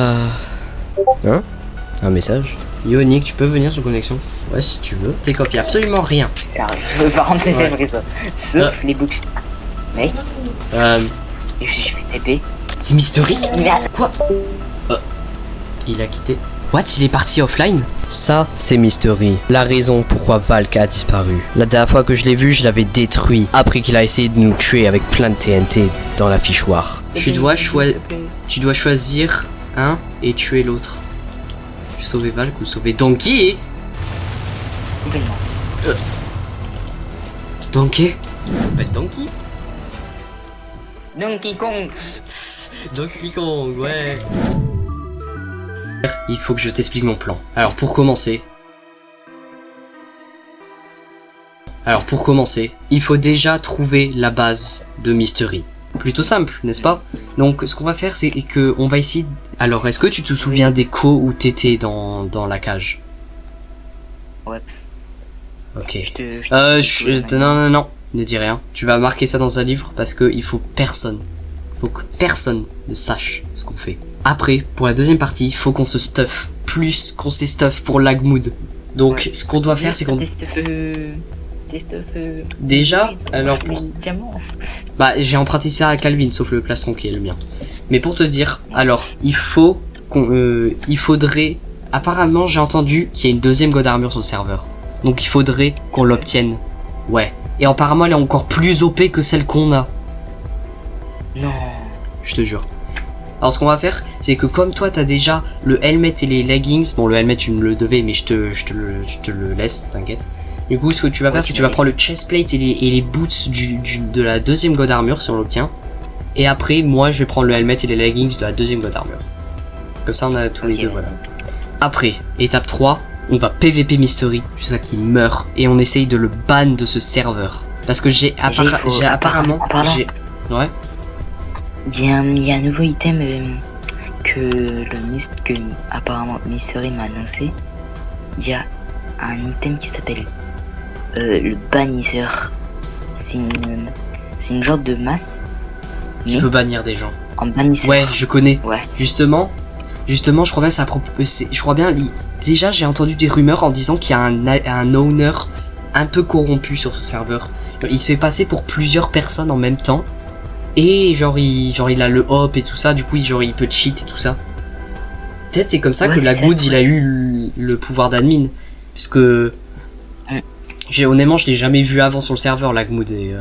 Hein? Un message? Yo Nick, tu peux venir sur connexion? Ouais, si tu veux. T'es copié absolument rien. Ça, je veux pas rentrer Ouais. ça, ça. Sauf les books. Mec, je vais TP. C'est Mystery? Merde. Quoi? Il a quitté. What? Il est parti offline? Ça, c'est Mystery. La raison pourquoi Valk a disparu. La dernière fois que je l'ai vu, je l'avais détruit. Après qu'il a essayé de nous tuer avec plein de TNT dans la fichoire. Tu dois choisir un et tuer l'autre. Sauver Valk ou sauver Donkey? Complètement. Donkey? Ça s'appelle Donkey? Donkey Kong. Donkey Kong, ouais. Il faut que je t'explique mon plan. Alors pour commencer, il faut déjà trouver la base de Mystery. Plutôt simple, n'est-ce pas? Donc ce qu'on va faire, c'est que on va essayer. Alors est-ce que tu te souviens des co où t'étais dans la cage? Ouais. Ok. Non, ne dis rien. Tu vas marquer ça dans un livre parce que il faut que personne ne sache ce qu'on fait. Après, pour la deuxième partie, il faut qu'on se stuff plus qu'on se stuff pour Lagmood. Donc, Ouais. ce qu'on doit faire, c'est qu'on... Déjà, alors pour... Bah, j'ai emprunté ça à Calvin, sauf le plastron qui est le mien. Mais pour te dire, alors, il faudrait... Apparemment, j'ai entendu qu'il y a une deuxième God Armor sur le serveur. Donc, il faudrait qu'on l'obtienne. Ouais. Et apparemment, elle est encore plus OP que celle qu'on a. Non. Je te jure. Alors ce qu'on va faire, c'est que comme toi t'as déjà le helmet et les leggings, bon le helmet tu me le devais mais je te le laisse, t'inquiète. Du coup ce que tu vas faire c'est que tu vas prendre le chestplate et les boots de la deuxième God Armor si on l'obtient. Et après moi je vais prendre le helmet et les leggings de la deuxième God Armor. Comme ça on a tous les deux, voilà. Après, étape 3, on va PVP Mystery jusqu'à qu'il meurt et on essaye de le ban de ce serveur. Parce que j'ai apparemment... Ouais. Il y a un nouveau item que apparemment Mystery m'a annoncé. Il y a un item qui s'appelle le bannisseur. C'est une genre de masse. Qui peut bannir des gens. En bannisseur. Ouais, je connais. Ouais. Justement, je crois bien déjà j'ai entendu des rumeurs en disant qu'il y a un owner un peu corrompu sur ce serveur. Il se fait passer pour plusieurs personnes en même temps. Et genre il a le hop et tout ça, du coup il peut cheat et tout ça. Peut-être c'est comme ça que Lagmood il a eu le pouvoir d'admin. Puisque honnêtement je l'ai jamais vu avant sur le serveur Lagmood et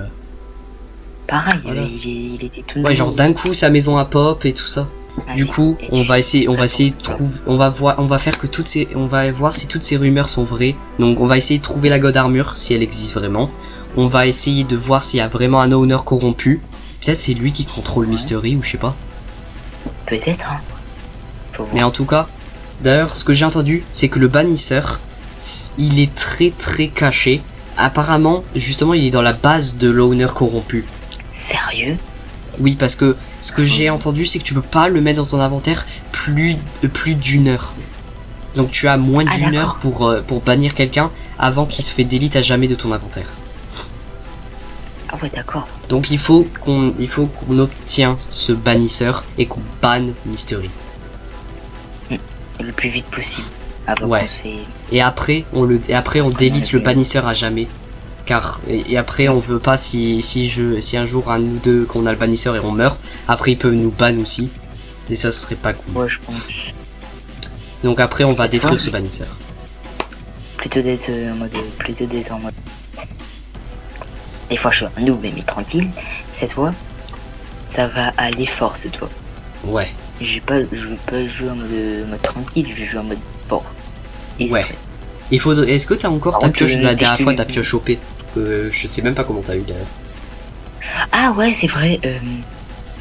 pareil, voilà. il était tout ouais, genre d'un coup sa maison a pop et tout ça. Du coup, on va essayer de trouver, on va voir si toutes ces rumeurs sont vraies. Donc on va essayer de trouver la God Armor si elle existe vraiment. On va essayer de voir s'il y a vraiment un owner corrompu. Peut-être c'est lui qui contrôle Mystery ou je sais pas. Peut-être, hein. Mais en tout cas, d'ailleurs, ce que j'ai entendu, c'est que le bannisseur, il est très très caché. Apparemment, justement, il est dans la base de l'owner corrompu. Sérieux? Oui, parce que ce que j'ai entendu, c'est que tu peux pas le mettre dans ton inventaire plus d'une heure. Donc tu as moins d'une heure pour bannir quelqu'un avant qu'il se fait delete à jamais de ton inventaire. Ah ouais, d'accord. Donc il faut qu'on obtienne ce bannisseur et qu'on banne Mystery. Le plus vite possible. Avant Ouais. Et après on délite le bannisseur à jamais. Car et après on veut pas si un jour un ou deux qu'on a le bannisseur et on meurt, après il peut nous ban aussi. Et ça ce serait pas cool. Ouais, je pense. Donc après on va détruire ce bannisseur. Plutôt d'être en mode. Des fois je suis un noob mais tranquille. Cette fois, ça va aller fort cette fois. Ouais. Je veux pas jouer en mode tranquille, je vais jouer en mode fort. Et ouais. Est-ce que t'as encore ta pioche de la dernière fois, ta pioche OP? Je sais même pas comment t'as eu d'ailleurs. Ah ouais, c'est vrai.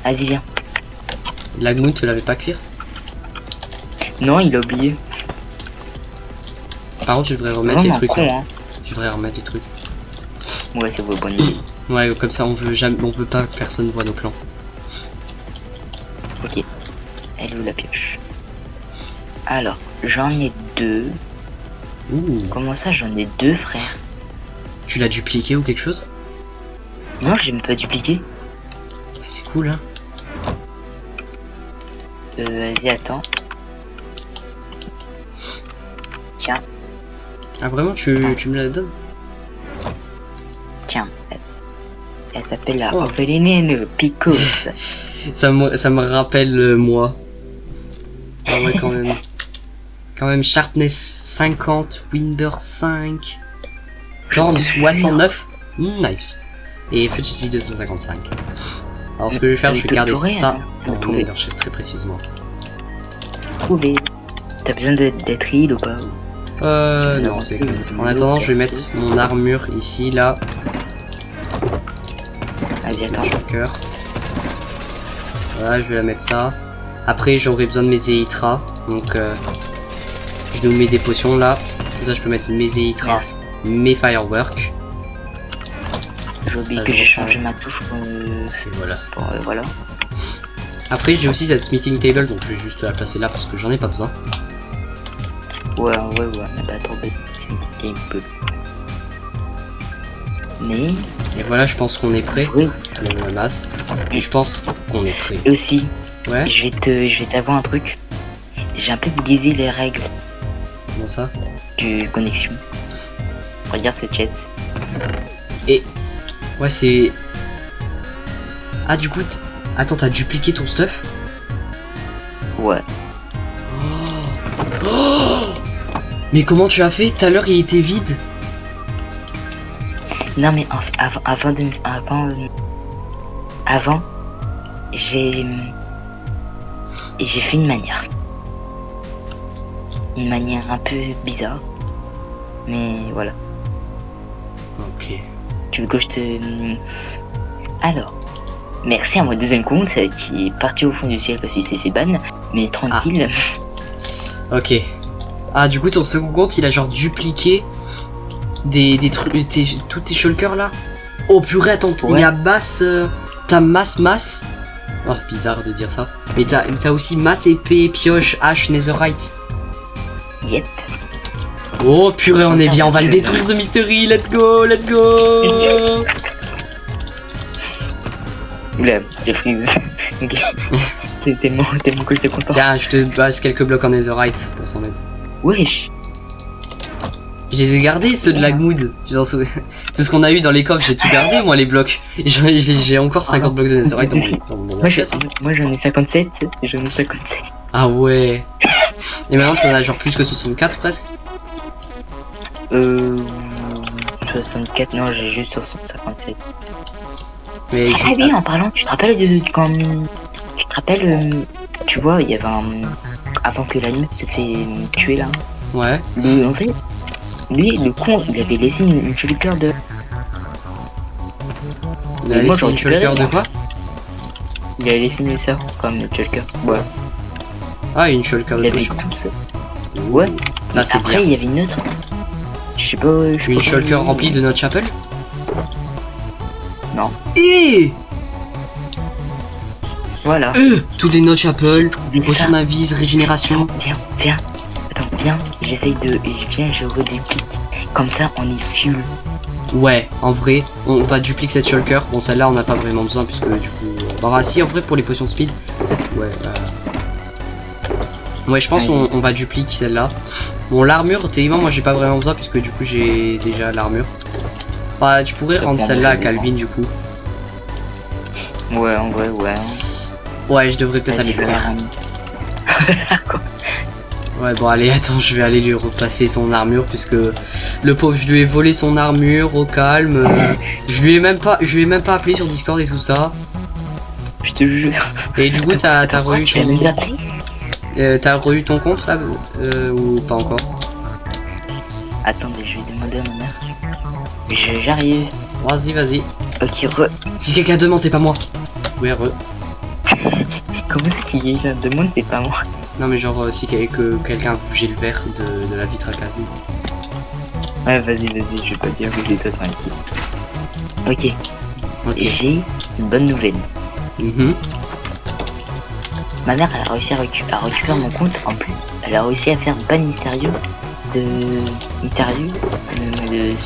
Vas-y, viens. Lagmood, tu l'avais pas clear? Non, il a oublié. Par contre, tu devrais remettre les trucs. Con, hein. Tu devrais remettre les trucs. Ouais, c'est bonne idée. Ouais, comme ça, on veut pas que personne voit nos plans. Ok. Elle est où la pioche? Alors, j'en ai deux. Ouh. Comment ça, j'en ai deux, frère? Tu l'as dupliqué ou quelque chose? Non, j'ai même pas dupliqué. C'est cool, hein. Vas-y, attends. Ah vraiment, tu me la donnes? Tiens, elle s'appelle la Oh. Oveline Pico. Ça me rappelle moi. Ah ouais, quand même. Quand même, Sharpness 50, Windburst 5, Thorn 69. Nice. Et Fugity 255. Alors ce que je vais faire, je vais garder ça dans mon Ender Chest très précisément. Trouvé. T'as besoin d'être heal ou pas? Non, c'est clair. En attendant, je vais mettre mon armure ici, là. Vas-y, attends. Cœur. Voilà, je vais la mettre ça. Après, j'aurai besoin de mes Elytras. Donc, je nous mets des potions là. Comme ça, je peux mettre mes Elytras, mes Firework. J'ai oublié que j'ai changé ma touche pour, Et voilà. voilà. Après, j'ai aussi cette smithing table, donc je vais juste la placer là parce que j'en ai pas besoin. Ouais, mais pas trop bête. C'est un peu. Mais. Et voilà, je pense qu'on est prêt. Oui. Je mets ma masse. Et je pense qu'on est prêt. Et aussi, Ouais. je vais t'avouer un truc. J'ai un peu brisé les règles Comment ça? du connexion. Regarde ce chat. Ouais, c'est. Ah, du coup, attends, t'as dupliqué ton stuff? Ouais. Oh. Mais comment tu as fait? Tout à l'heure, il était vide. Non mais avant, j'ai fait une manière un peu bizarre, mais voilà. Ok. Tu veux que je te... Alors, merci à mon deuxième compte qui est parti au fond du ciel parce qu'il s'est fait ban, mais tranquille. Ok. Ah, du coup, ton second compte, il a genre dupliqué des trucs, tous tes shulkers là. Oh purée, attends, il y a masse, t'as masse. Oh, bizarre de dire ça. Mais t'as aussi masse, épée, pioche, hache, netherite. Yep. Oh purée, on est bien, on va le détruire, The Mystery, let's go. Oula, j'ai freeze. Ok. C'est tellement que j'étais content. Tiens, je te base quelques blocs en netherite pour s'en aide. Wesh. Je les ai gardés, ceux de Lagmood. Tout ce qu'on a eu dans les coffres, j'ai tout gardé, moi, les blocs. Et j'ai encore 50 blocs de netherite dans mon chest. Moi j'en ai 57, j'en ai 57. Ah ouais. Et maintenant, t'en as genre plus que 64 presque. 64, non, j'ai juste 57. Mais Ah oui, en parlant, tu te rappelles quand... Tu te rappelles, tu vois, il y avait un... Avant que l'anime se fait tuer là. Ouais. En fait, lui, le con, il avait laissé une shulker de... Il a laissé une shulker de quoi? Il a laissé une sœur comme shulker. Ouais. Ah, une shulker de potion. Ouais. Ça c'est après, bien. il y avait une autre. Je sais pas. Une shulker remplie de notre chapel? Non. Et voilà. toutes les notes chapel, potion d'avise, régénération. Viens. Attends, viens. J'essaye de... Viens, je reduplique. Comme ça, on est fuel. Ouais, en vrai, on va dupliquer cette shulker. Bon, celle-là, on n'a pas vraiment besoin, puisque du coup... Bah si, en vrai, pour les potions de speed, peut-être, ouais. Ouais, je pense on va dupliquer celle-là. Bon, l'armure, techniquement, moi, j'ai pas vraiment besoin, puisque du coup, j'ai déjà l'armure. Bah, tu pourrais rendre celle-là à Calvin, du coup. Ouais, en vrai, ouais. Ouais, je devrais peut-être aller le faire. Ouais, bon, allez, attends, je vais aller lui repasser son armure, puisque le pauvre, je lui ai volé son armure au calme. Je lui ai même pas appelé sur Discord et tout ça. Je te jure. Et du coup, t'as re-eu ton compte là ou pas encore? Attendez, je vais demander à ma mère. J'arrive. Vas-y. Ok, Si quelqu'un demande, c'est pas moi. Ouais, Comment si quelqu'un demande, c'est pas moi? Non, mais genre, si quelqu'un a bougé le verre de la vitre à Calvin. Ouais, vas-y, je vais pas dire que j'ai pas tranquille. Ok. J'ai une bonne nouvelle. Ma mère, elle a réussi à récupérer mon compte. En plus, elle a réussi à faire ban mystérieux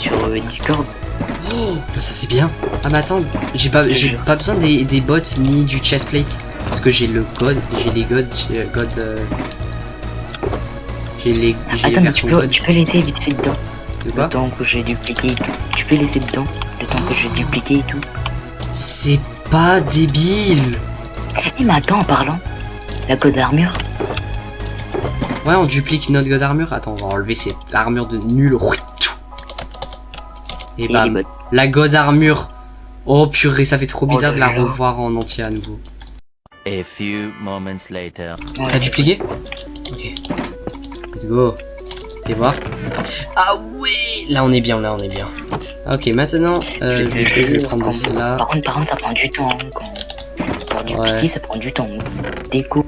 sur Discord. Oh, ça c'est bien. Ah mais attends, j'ai pas besoin des bots ni du chestplate parce que j'ai les gods, j'ai les Attends, mais tu peux l'aider vite fait dedans. De Le quoi? temps que j'ai dupliqué et tout. Tu peux laisser dedans le temps que j'ai dupliqué et tout. C'est pas débile. Eh mais attends en parlant. La god armure. Ouais, on duplique notre god armure. Attends, on va enlever cette armure de nul. Et Et bah, les bottes. la god armure. Oh purée, ça fait trop bizarre de la là là. revoir en entier à nouveau. A few moments later. T'as Ouais. dupliqué? Ok. Let's go. Fais voir. Ah ouais. Là on est bien, là on est bien. Ok, maintenant, je vais prendre de cela. Par contre, ça prend du temps. Hein, quand... Pour dupliquer, Ouais. ça prend du temps. Déco,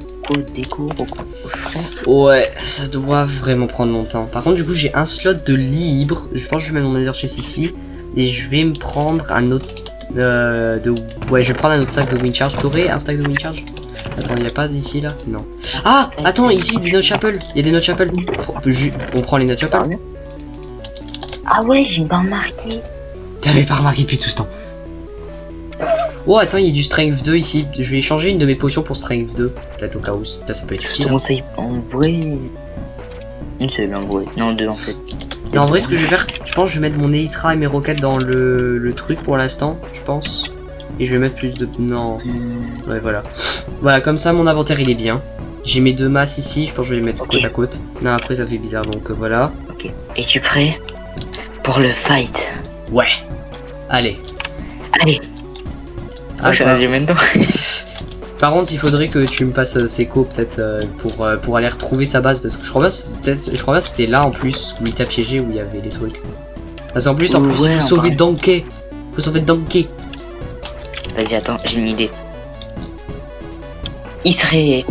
frère. Ouais, ça doit vraiment prendre longtemps. Par contre, du coup, j'ai un slot de libre. Je pense que je vais mettre mon Nether Chest ici. Et je vais me prendre un autre... Ouais, je vais prendre un autre stack de wind charge. T'aurais un stack de wind charge? Attends, il n'y a pas d'ici là? Non. Ah, attends, ici, des notes chapel. Il y a des notes chapel. On prend les notes chapel. Ah ouais, j'ai pas remarqué. T'avais pas remarqué depuis tout ce temps. Oh, attends, il y a du strength 2 ici. Je vais échanger une de mes potions pour strength 2. Peut-être au cas où ça peut être utile. Comment ça, en vrai... Une seule en vrai. Non, deux en fait. Et en vrai, ce que je vais faire, je pense que je vais mettre mon Elytra et mes roquettes dans le truc pour l'instant, je pense. Et je vais mettre plus de... Non. Ouais, voilà. Voilà, comme ça, mon inventaire, il est bien. J'ai mes deux masses ici, je pense que je vais les mettre côte à côte. Non, après, ça fait bizarre, donc voilà. Ok. Es-tu prêt pour le fight? Ouais. Allez. Allez. Ah, je suis bah. un deuxième temps. Par contre, il faudrait que tu me passes Seco peut-être pour aller retrouver sa base parce que je crois pas que c'était là en plus où il t'a piégé où il y avait les trucs. Parce qu'en plus, Ouais, il faut sauver bah. Donkey. Faut sauver Donkey. Vas-y, attends, j'ai une idée. Il serait...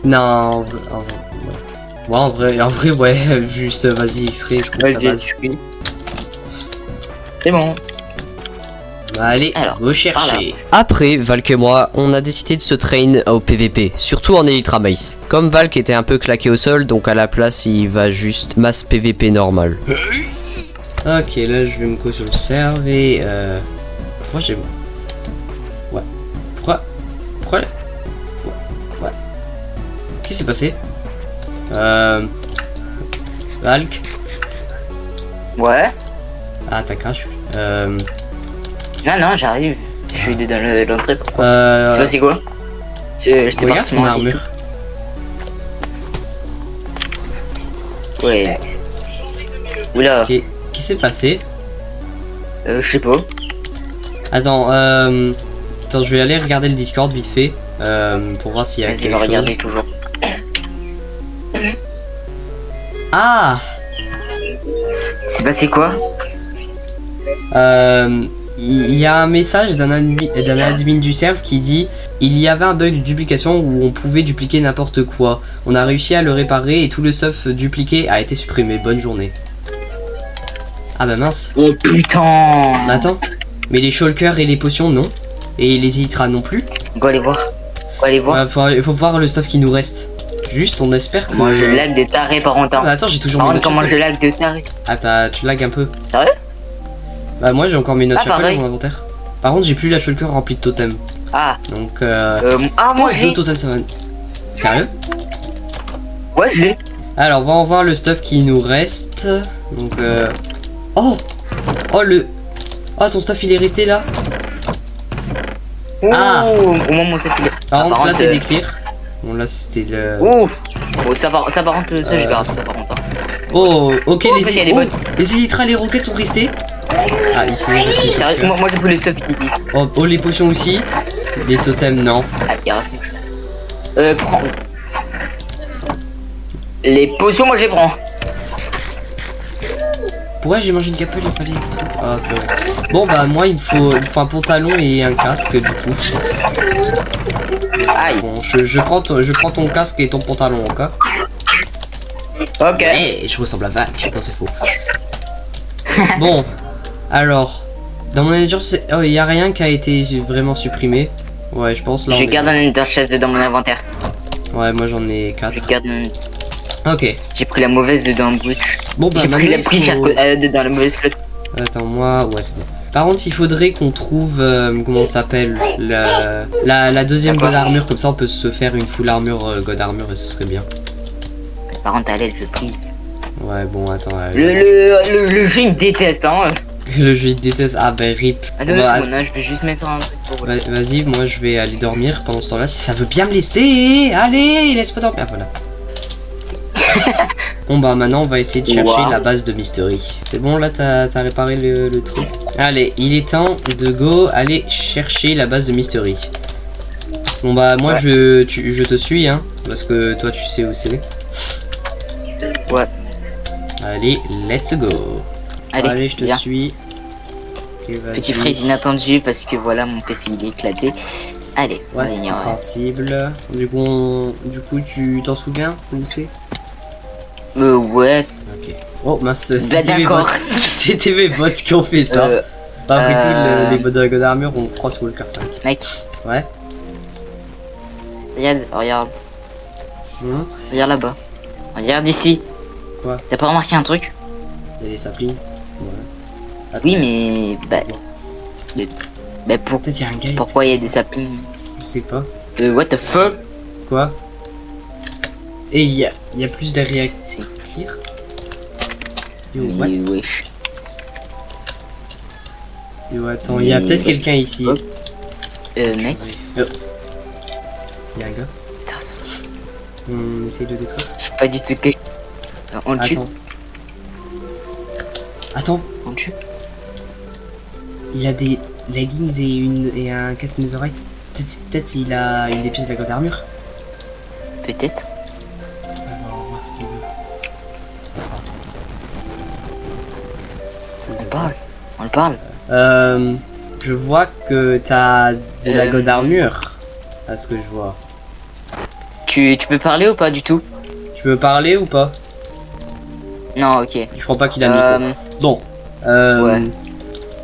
Non, en vrai, ouais, juste vas-y, X-ray, je trouve sa Vas-y, base. c'est bon. Allez, Alors, go chercher. voilà. Après, Valk et moi, on a décidé de se train au PVP, surtout en Elytra Mace. Comme Valk était un peu claqué au sol, donc à la place, il va juste masse PVP normal. Ok, là, je vais me conserver. Pourquoi j'ai... Ouais. Pourquoi... Ouais. Qu'est-ce qui s'est passé? Valk. Ouais. Ah, t'as crash. Non, j'arrive. Je suis dans l'entrée. Pourquoi C'est passé quoi? Regarde ton armure. Ouais. Oula. Qu'est-ce qui s'est passé? Je sais pas. Attends, attends, je vais aller regarder le Discord vite fait pour voir s'il y a Vas-y, quelque va regarder chose. toujours. Ah, C'est passé quoi? il y a un message d'un admin du serve qui dit il y avait un bug de duplication où on pouvait dupliquer n'importe quoi. On a réussi à le réparer et tout le stuff dupliqué a été supprimé. Bonne journée. Ah bah mince. Oh putain. Mais attends, mais les shulkers et les potions non, et les elytras non plus. On va aller voir. Il faut voir le stuff qui nous reste. Juste, on espère que. Moi je lag de taré par en temps. Ah, attends, j'ai toujours Par mes contre, notes comment je chapel. lag de taré? Ah, tu lag un peu. Sérieux? Bah, moi j'ai encore mes notes Ah, chapel pareil. dans mon inventaire. Par contre, j'ai plus la shulker remplie de totems. Ah. Donc, Moi je deux l'ai. totems, ça va. Sérieux? Ouais, je l'ai. Alors, on va voir le stuff qui nous reste. Donc, Oh! Oh, ton stuff il est resté là? Ah. Oh, au moment où ça fait. Par contre, là c'est des des clears. Bon, là c'était le. Oh. Oh, ça par contre, ça je garde ça par contre. Hein. Oh, ok, Oh, en fait, il y a les bonnes. les elytras, les roquettes sont restés. Ah, ici, il reste les Sérieux, shulkers. moi j'ai pris le stuff qui dit. Oh, les potions aussi. Les totems, non. Ah, il reste une chose. Prends. Les potions, moi je les prends. Pourquoi j'ai mangé une capelle, il fallait des trucs. Ah, purée. Bon, bah, moi il me faut un pantalon et un casque, du coup. Aïe. Bon, je prends ton casque et ton pantalon, ok? Ok. Eh, je ressemble à Valk. Non, c'est faux. Bon, alors. Dans mon manager, il y a rien qui a été vraiment supprimé. Ouais, je pense là. Je garde un Ender Chest dans mon inventaire. Ouais, moi j'en ai 4. Je garde un... Ok. J'ai pris la mauvaise dedans le brut. Bon, bah, J'ai pris la maintenant. prise dans la mauvaise flotte. Attends, moi, ouais, c'est bon. Par contre, il faudrait qu'on trouve, comment ça s'appelle, la deuxième D'accord. God Armure, comme ça on peut se faire une full armure God Armure et ce serait bien. Par contre, à l'aile, je prise. Ouais, bon, attends. Le jeu il me déteste, hein. Le jeu il déteste. Ah, bah, rip. Attends, Bah, je vais juste mettre un truc pour. vas-y, moi je vais aller dormir pendant ce temps-là. Si ça veut bien me laisser, allez, laisse-moi dormir. Ah, voilà. Bon, bah, maintenant on va essayer de chercher la base de Mystery. C'est bon, là, t'as réparé le truc. Allez, il est temps de go aller chercher la base de Mystery. Bon, bah, moi je te suis, hein, parce que toi tu sais où c'est. Ouais. Allez, let's go. Allez, je te suis. Okay, petit freeze inattendu parce que voilà, mon PC il est éclaté. Allez, ouais, c'est compréhensible. Du coup, tu t'en souviens où c'est? Ouais. Ok. Oh mince, bah, c'était mes bots. C'était mes bots qui ont fait ça. Après tout, les bots de la God Armor ont cross Walker 5. Mec. Ouais. Regarde. Regarde là-bas. Regarde ici. Quoi? T'as pas remarqué un truc? Il y a des saplings. Ouais. Attends. Oui, mais peut-être y a un gars. Pourquoi il y a des saplings? Je sais pas. What the fuck? Quoi? Et il y a plus de réacteurs. Yo, what? Wesh. Yo, attends, il y a peut-être quelqu'un ici. Mec. Il y a un gars. On essaye de le détruire. Je sais pas du tout que. On le tue. Attends. On le tue. Il a des leggings et un casque des oreilles. Peut-être il a une des pièces de la God Armor. Peut-être. On va voir ce qu'il veut. On le parle. Je vois que t'as de la God Armor. À ce que je vois. Tu peux parler ou pas du tout? Tu peux parler ou pas? Non, ok. Je crois pas qu'il a le micro. Bon. Ouais.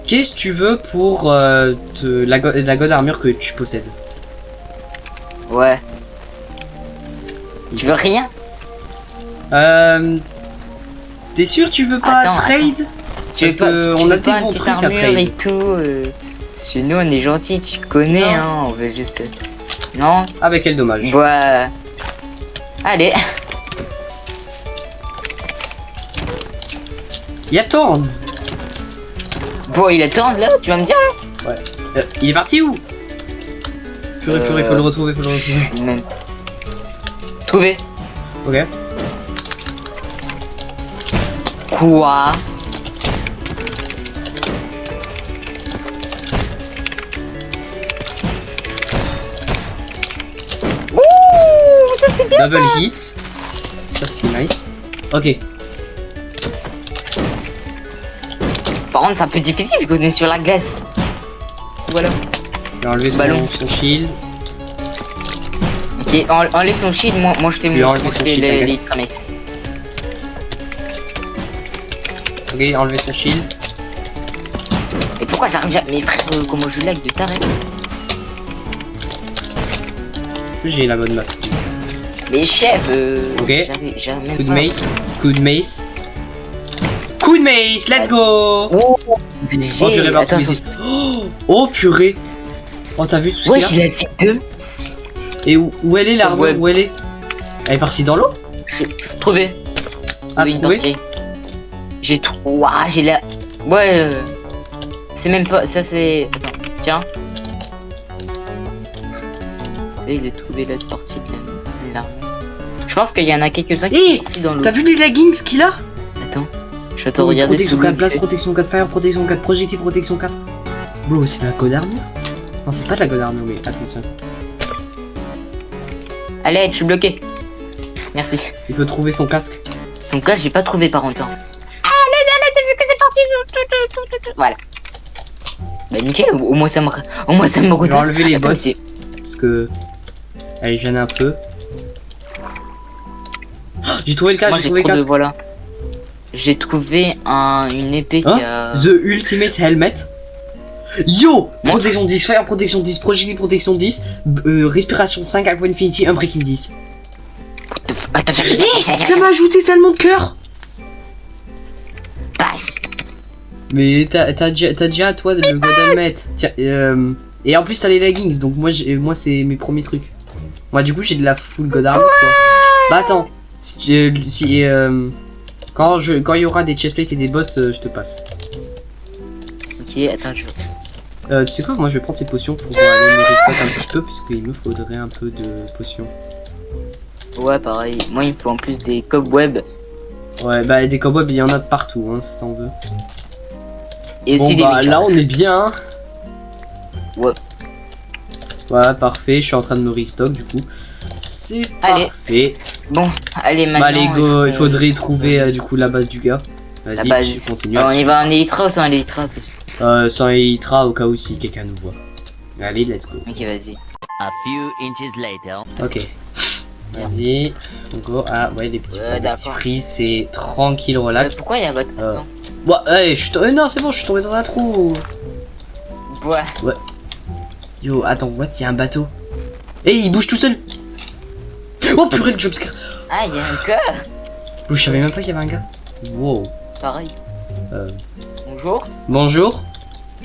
Qu'est-ce que tu veux pour la God Armor que tu possèdes? Ouais. Tu veux rien? T'es sûr tu veux pas trade? Parce que on a des bons trucs à trade et tout. Chez nous on est gentil, tu connais, non. Hein. On veut juste. Non. Ah bah quel dommage. Bah. Allez. Il y a Thorns. Bon, il est Thorns là, tu vas me dire là? Ouais. Il est parti où? Purée, faut le retrouver, Même. Trouvé. Ok. Quoi? Ouh, ça c'est bien. Double hit. Ça c'était nice. Ok. Par contre, c'est un peu difficile vu qu'on est sur la glace. Voilà. Il a enlevé son shield. Ok, enlève son shield, moi je fais les tramettes. Ok, il a enlevé son shield. Et pourquoi j'arrive jamais? Mais frère, comment je lag de taré? J'ai la bonne masse. Mais chef, ok. J'arrive coup de mace. Coup de mace. Coup de mace, let's go! Oh, purée, attends, oh purée! Oh, t'as vu tout ce qu'il y a? Ouais, il a fait 2. Et où elle est l'arme? Où elle est? Elle est partie dans l'eau? Trouvé. Ah, trouvé? J'ai trop. Ah, j'ai la. Ouais. C'est même pas. Ça, c'est. Attends, tiens. J'essaye de trouver l'autre partie de l'arme. Je pense qu'il y en a quelques-uns qui sont partis dans l'eau. T'as vu les leggings qu'il a? Attends. Je vais te regarder. Protection 4 place, protection 4 fire, protection 4 projectile, protection 4. Bro, c'est de la God Armor? Non, c'est pas de la God Armor, mais attention. Allez, je suis bloqué. Merci. Il peut trouver son casque. Son casque, j'ai pas trouvé par contre. Allez, t'as vu que c'est parti. Voilà. Bah nickel, au moins ça me Je vais enlever les bots. Parce que. Elle gêne un peu. Oh, j'ai trouvé le casque, j'ai trouvé le casque. Voilà. J'ai trouvé une épée qui a... The Ultimate Helmet. Yo! Protection 10, fire, protection 10, projectile, protection 10, respiration 5, aqua infinity, unbreaking 10. Ça m'a ajouté tellement de cœur! Passe! Mais t'as déjà toi le God Helmet. Et en plus t'as les leggings, donc moi c'est mes premiers trucs. Moi du coup j'ai de la full God Armor quoi. Bah attends, Quand il y aura des chestplates et des bots, je te passe. Ok, attends, je... Tu sais quoi, moi je vais prendre ces potions pour aller me restock un petit peu, parce qu'il me faudrait un peu de potions. Ouais, pareil. Moi, il me faut en plus des cobwebs. Ouais, bah des cobwebs, il y en a de partout, hein, si t'en veux. Et Bon aussi bah des là on est bien. Hein. Ouais. Voilà, parfait, je suis en train de me restock du coup. C'est Allez. parfait. Bon, allez, maintenant... Bah allez go, il faut- faudrait trouver du coup la base du gars. La Vas-y, base. tu continues. On y va en Elytra ou sans Elytra parce que... Sans Elytra au cas où si quelqu'un nous voit. Allez, let's go. Ok, vas-y. A few inches later. Ok. Vas-y, on go. Ah ouais, les petits, Ouais, les petits d'accord. prix, c'est tranquille, relax. Pourquoi il y a un bateau Euh. dedans? Bon, allez, je suis tombé. Non, c'est bon, je suis tombé dans un trou. Ouais. Yo, attends, what? Il y a un bateau. Eh, il bouge tout seul. Oh purée, le jumpscare. Ah, il y a un gars. Je savais même pas qu'il y avait un gars. Wow. Pareil. Euh, Bonjour. bonjour.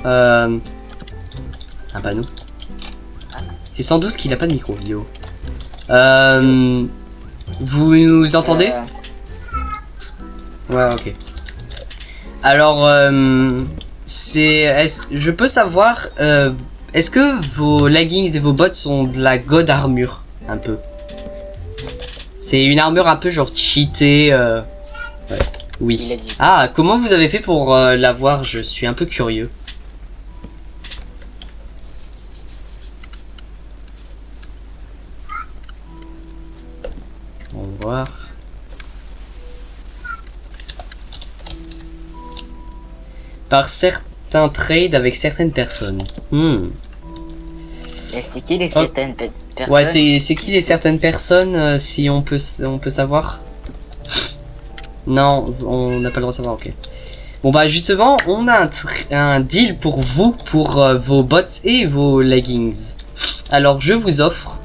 Un panneau. C'est 112 qu'il a pas de micro vidéo. Vous nous entendez? Ouais, ok. Alors, je peux savoir, est-ce que vos leggings et vos bottes sont de la god armure? Un peu. C'est une armure un peu genre cheatée. Ouais. Il Oui. a dit. Ah, comment vous avez fait pour l'avoir? Je suis un peu curieux. On va voir. Par certains trades avec certaines personnes. Et c'est qui les Oh. certaines personnes? Ouais, c'est qui les certaines personnes, si on peut savoir? Non, on n'a pas le droit de savoir, ok. Bon bah justement, on a un deal pour vous, pour vos bots et vos leggings. Alors je vous offre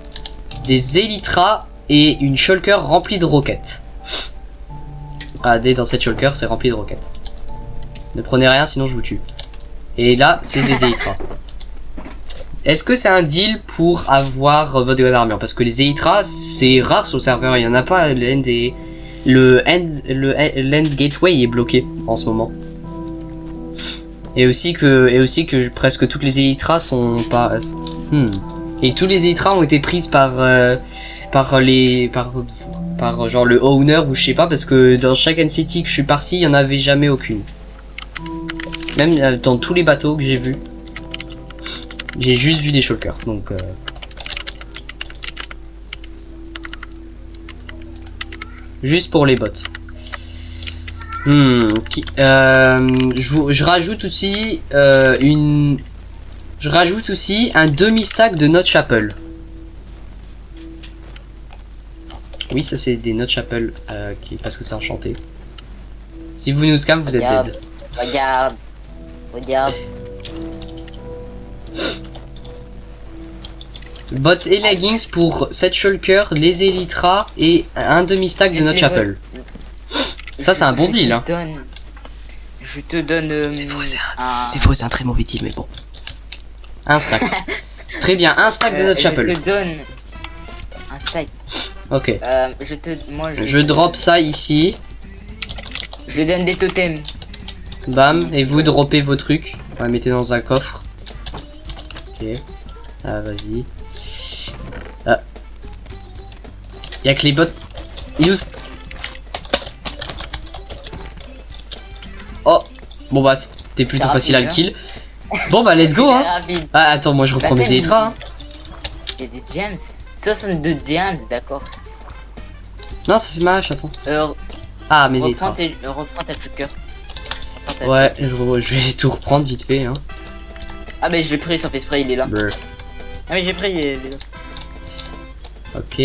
des Elytra et une shulker remplie de roquettes. Regardez, dans cette shulker, c'est rempli de roquettes. Ne prenez rien, sinon je vous tue. Et là, c'est des Elytra. Est-ce que c'est un deal pour avoir votre god armure? Parce que les Elytra, c'est rare sur le serveur, il y en a pas. Le Lens Gateway est bloqué en ce moment. Et aussi que presque toutes les Elytra sont pas. Et tous les Elytra ont été prises par genre le owner ou je sais pas, parce que dans chaque NCT que je suis parti, il y en avait jamais aucune. Même dans tous les bateaux que j'ai vus, j'ai juste vu des shulkers. Donc juste pour les bots. Je rajoute aussi je rajoute aussi un demi-stack de Note Chapel. Oui, ça c'est des Note Chapel parce que c'est enchanté. Si vous nous scam, vous êtes Regarde. dead. Regarde. Bots et leggings pour 7 shulkers, les Elytra et un demi-stack de Note Chapel. Ça, c'est un bon deal, hein. Je te donne. C'est faux, c'est un très mauvais deal, mais bon. Un stack. Très bien, un stack de Note Chapel. Je te donne un stack. Ok. Je drop ça ici. Je donne des totems. Bam, et vous droppez vos trucs. Ouais, mettez dans un coffre. Ok. Ah, vas-y. Ah. Y'a que les bots. Use. Oh. Bon bah, c'était plutôt facile à le kill. Bon bah, let's go, hein. Ah, attends, moi je reprends mes Elytra, hein. Il y a des gems. 62 gems, d'accord. Non, ça c'est ma hache, attends. Ah, mes Elytra. Reprends ta shulker. Ouais, je vais tout reprendre vite fait, hein. Ah bah je l'ai pris, son fait spray, il est là. Brr. Ah mais j'ai pris, il est là. Ok.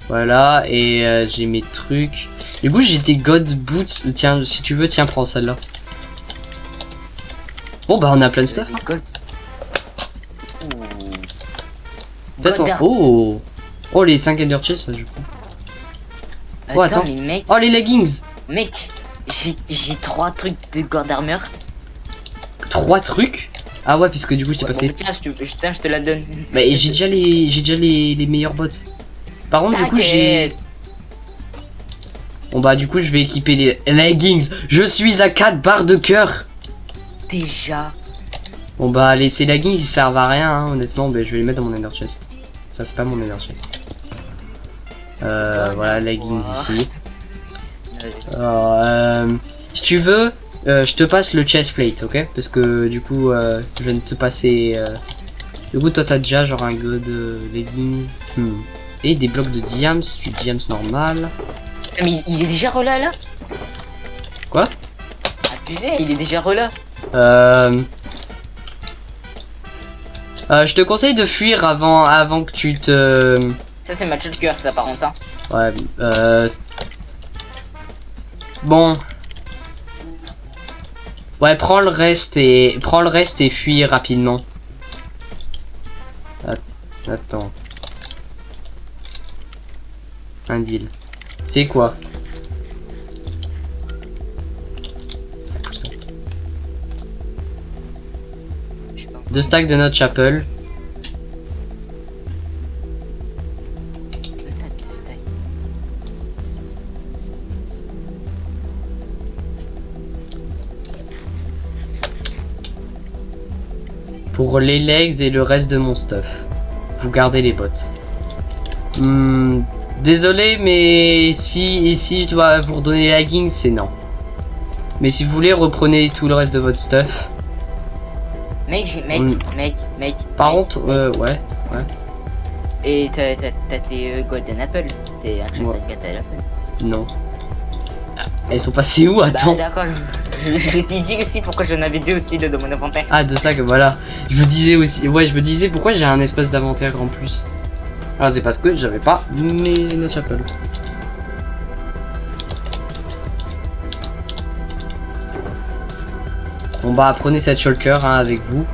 Voilà, et j'ai mes trucs. Du coup, j'ai des God Boots. Tiens, si tu veux, tiens, prends celle-là. Bon, bah, on a plein de stuff. Hein. Peut-être Oh! Oh, les 5 Ender Chest, ça, je prends. Oh, attends. Mais mec, Oh, les leggings! mec, j'ai 3 trucs de garde armure. 3 trucs? Ah ouais, puisque du coup, je t'ai passé. Bon, tiens, je te la donne. Mais j'ai déjà les meilleurs bots. Par contre, du coup, j'ai. Bon bah du coup je vais équiper les leggings. Je suis à 4 barres de cœur. Déjà. Bon bah les ces leggings ils servent à rien hein, honnêtement, mais je vais les mettre dans mon ender chest. Ça c'est pas mon ender chest. Voilà leggings ici. Alors, si tu veux, je te passe le chest plate, ok? Parce que du coup je viens de te passer. Du coup toi t'as déjà genre un god de leggings. Et des blocs de diams, du diams normal. Mais il est déjà relâ là? Quoi? Abusé, il est déjà relâ. Je te conseille de fuir avant que tu te... Ça c'est match de cœur ça par contre. Hein. Ouais, bon. Ouais, prends le reste et fuis rapidement. Attends. Un deal. C'est quoi? Deux stacks de notre chapel. Pour les legs et le reste de mon stuff. Vous gardez les bottes. Désolé, mais si je dois vous redonner les leggings, c'est non. Mais si vous voulez, reprenez tout le reste de votre stuff. Mec. Par contre, ouais. Et t'as tes Golden Apple. T'es un Ouais. Golden Apple. Non. Elles sont passées où? Attends. Bah, d'accord. Je me suis dit aussi pourquoi j'en avais deux aussi dans mon inventaire. Ah, de ça que voilà. Je me disais aussi. Ouais, je me disais pourquoi j'ai un espace d'inventaire en plus. Ah, c'est parce que j'avais pas mes notre chapel. Bon bah prenez cette shulker hein, avec vous.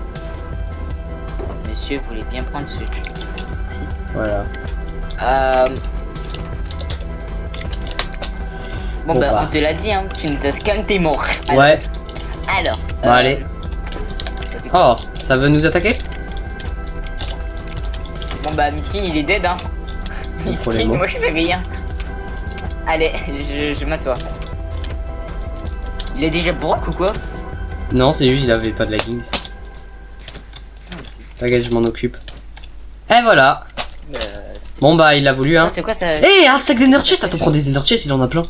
Monsieur voulait bien prendre ce truc. Voilà. Bon Bon, bah bah. on te l'a dit hein, tu nous as scan, t'es mort. Ouais. Alors. Bon allez. Oh, ça veut nous attaquer? Bon bah Miskin il est dead hein. Miskin, Problème. moi je fais rien. Allez, je m'assois. Il est déjà broc ou quoi? Non, c'est juste il avait pas de leggings. T'inquiète, je m'en occupe. Et voilà. Bon bah il a voulu hein. C'est quoi ça? Eh, un stack d'ender chest. Attends, prends des ender chest, il en a plein.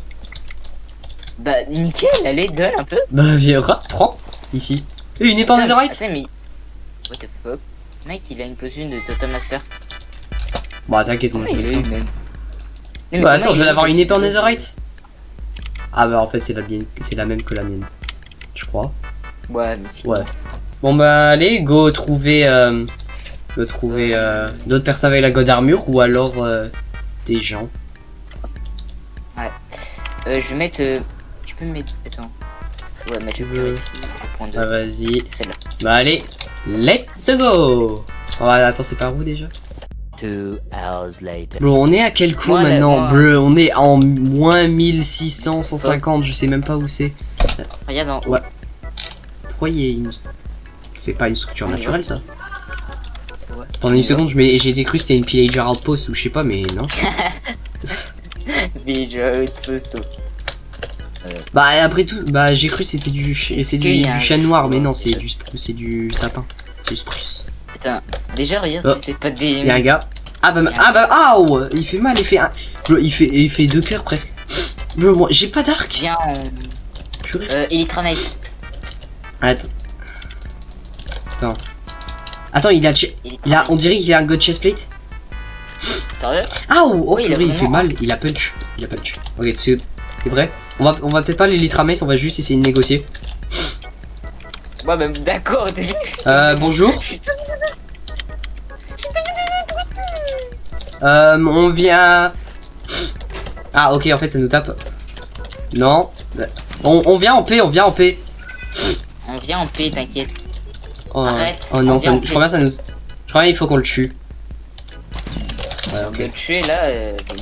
Bah nickel, allez donne un peu. Bah viens, prends. Ici. Et une épée en netherite. Attends, mais... What the fuck? Mec il a une potion de Totem Master. Bah t'inquiète, moi je Il l'ai a eu pas. même. Non, mais Bah attends, comment je vais il a avoir une épée en potion de- netherite. Ah bah en fait c'est la même que la mienne. Je crois. Ouais, mais si. Ouais. Bon bah allez, go trouver d'autres personnes avec la god armure ou alors des gens. Je vais mettre. Tu peux me mettre. Attends. Ouais, mettre Tu le veux- cœur ici. Je vais prendre Ah vas-y. celle-là. Bah allez, let's go. Oh, attends, c'est par où déjà? 2 hours later. Bro, on est à quel coup Moi, là, maintenant? moi- Bro, on est en moins 1600, 150, je sais même pas où c'est. Regarde en haut. Ouais. Pourquoi il y a une... C'est pas une structure On y naturelle ça? Ouais. Pendant une seconde, j'ai été cru que c'était une pillager outpost ou je sais pas, mais non. Villager outpost. Bah après tout, bah j'ai cru que c'était du Il y a un- chêne noir, mais non, c'est du sapin. C'est du spruce. Attends, déjà regarde, Oh. c'est pas des. Il y a un gars. Ah bah, aouh, il fait mal, il fait un... Bro, il fait 2 cœurs presque. Bro, moi, j'ai pas d'arc. Viens en. Purée. Electramite. Attends, on dirait qu'il a un god chestplate. Sérieux? Ah oh, Oui, il a purée, il fait vraiment- mal, il a punch. Ok, t'es prêt? On va peut-être pas les litramace, on va juste essayer de négocier. Ouais, bah d'accord, t'es vu. Bonjour. On vient... Ah ok, en fait ça nous tape. Non. On vient en paix, On vient en paix, t'inquiète. Oh, Arrête, oh non, on vient en je crois bien ça nous... Je crois qu'il faut qu'on le tue. Ouais, On peut ok. le tuer là,